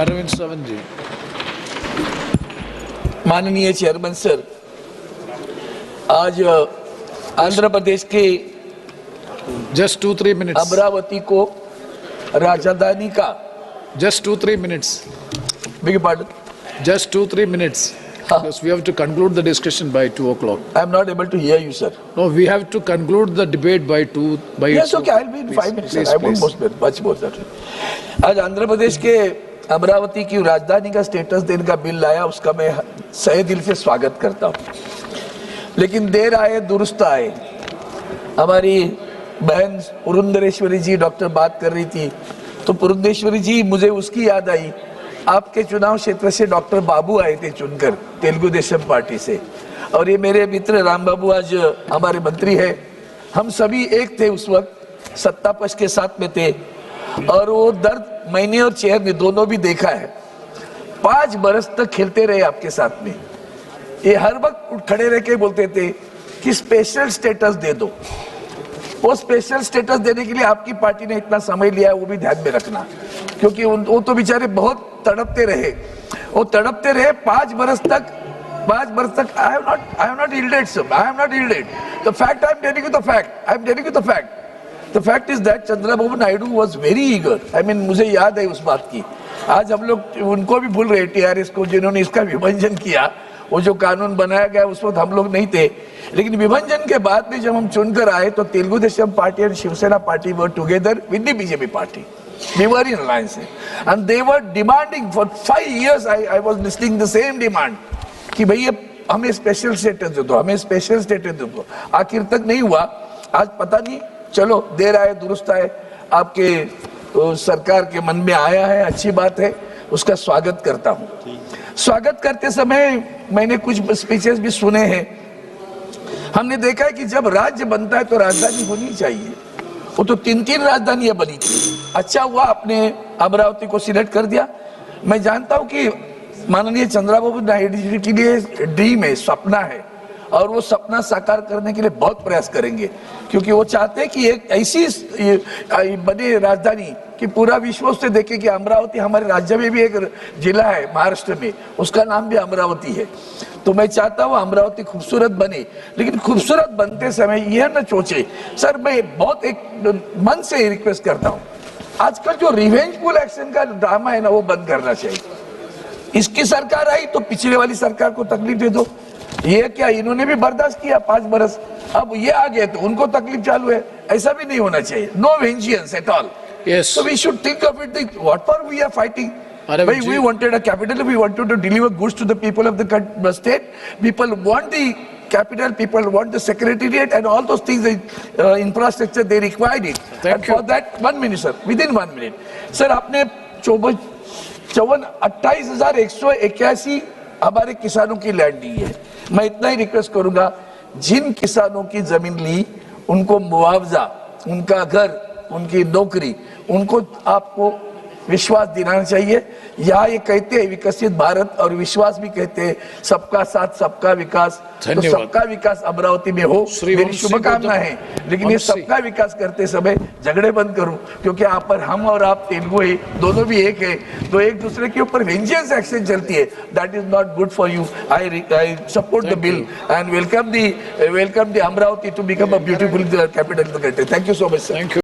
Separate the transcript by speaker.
Speaker 1: अरविंद सावंत जी।
Speaker 2: माननीय chairman sir, आज आंध्र प्रदेश के
Speaker 1: जस्ट 2-3 minutes.
Speaker 2: अमरावती को राजधानी का
Speaker 1: Just 2-3 minutes.
Speaker 2: Big pardon,
Speaker 1: Just 2-3 minutes. Because we have to conclude the discussion by 2 o'clock.
Speaker 2: I am not able to hear you, sir.
Speaker 1: No, we have to conclude the debate by 2.
Speaker 2: Yes, okay, I'll be in 5 minutes.
Speaker 1: Please,
Speaker 2: I won't much more, sir. आज आंध्र प्रदेश के अमरावती की राजधानी का status देने का bill लाया, उसका मैं सहे दिल से स्वागत करता हूँ। लेकिन देर आए दुरुस्त आए। हमारी बहन पुरंदरेश्वरी जी डॉक्टर बात कर रही थी, तो पुरंदरेश्वरी जी मुझे उसकी याद आई, आपके चुनाव क्षेत्र से डॉक्टर बाबू आए थे चुनकर तेलुगु देशम पार्टी से, और ये मेरे मित्र राम बाबू आज हमारे मंत्री है। हम सभी एक थे उस वक्त, सत्ता पक्ष के साथ में थे, और वो दर्द मैंने और चेयर ने दोनों भी देखा है। 5 बरस तक खेलते रहे आपके साथ में। ये हर वक्त खड़े रह के बोलते थे कि स्पेशल स्टेटस दे दो। वो स्पेशल स्टेटस देने के लिए आपकी पार्टी ने इतना समय लिया है, वो भी ध्यान में रखना, क्योंकि वो तो बेचारे बहुत तड़पते रहे। वो तड़पते रहे 5 बरस तक। 5 बरस तक I have not yielded, sir. I have not yielded. The fact I am telling you the fact. I am telling you the fact. The fact is that Chandrababu Naidu was very eager. I mean, मुझे याद है उस बात की। आज हम लोग उनको भी भूल रहे, टीआरएस को, जिन्होंने इसका विभाजन किया। वो जो कानून बनाया गया उस वक्त हम लोग नहीं थे, लेकिन विभाजन के बाद में जब हम चुनकर आए तो तेलुगु देशम पार्टी और Shiv Sena party were together with the BJP party. We were in alliance, and they were demanding for 5 years. I was listening the same demand कि भैया हमें स्पेशल स्टेटस दे दो, हमें स्पेशल स्टेटस दे दो। आखिर तक नहीं हुआ। आज पता नहीं, चलो देर आए दुरुस्त आए, आपके सरकार के मन में आया है, अच्छी बात है, उसका स्वागत करता हूँ। स्वागत करते समय मैंने कुछ स्पीचेस भी सुने हैं। हमने देखा है कि जब राज्य बनता है तो राजधानी होनी चाहिए। वो तो 3 राजधानियां बनी थी। अच्छा हुआ आपने अमरावती को सिलेक्ट कर दिया। मैं जानता हूं कि माननीय चंद्रबाबू नायडू जी के लिए ड्रीम है, सपना है, और वो सपना साकार करने के लिए बहुत प्रयास करेंगे, क्योंकि वो चाहते हैं कि एक ऐसी बने राजधानी कि पूरा विश्व उससे देखे कि अमरावती, हमारे राज्य में भी एक जिला है महाराष्ट्र में, उसका नाम भी अमरावती है। तो मैं चाहता हूँ अमरावती खूबसूरत बने, लेकिन खूबसूरत बनते समय यह न सोचे। सर, मैं बहुत एक मन से रिक्वेस्ट करता हूँ, आजकल जो रिवेंजफुल एक्शन का ड्रामा है ना, वो बंद करना चाहिए। इसकी सरकार आई तो पिछले वाली सरकार को तकलीफ दे दो। ये क्या, इन्होंने भी बर्दाश्त किया 5 बरस, अब ये आ गए तो उनको तकलीफ चालू है। ऐसा भी नहीं होना चाहिए। No vengeance at all.
Speaker 1: Yes.
Speaker 2: So we should think of it. What for we are fighting? We wanted a capital. We wanted to deliver goods to the people of the state. People want the capital. People want the secretariat and all those things. Infrastructure, they required it. And for that, 1 minute, sir. Within 1 minute, sir, आपने 28,181 हमारे किसानों की land ली है। मैं इतना ही request करूंगा, जिन किसानों की जमीन ली उनको मुआवजा, उनका घर, उनकी नौकरी, उनको आपको विश्वास दिलाना चाहिए। यहाँ ये कहते हैं विकसित भारत, और विश्वास भी कहते हैं सबका साथ सबका विकास। तो सबका विकास अमरावती में हो, मेरी शुभकामना है। लेकिन ये सबका विकास करते समय झगड़े बंद करूं, क्योंकि यहाँ पर हम और आप तेलुगु है, दोनों भी एक है, तो एक दूसरे के ऊपर वेंजियंस एक्शन चलती है। That is not good for you. I support the bill and welcome the Amravati to become a beautiful capital of the country. Thank you so much, sir.
Speaker 1: Thank you.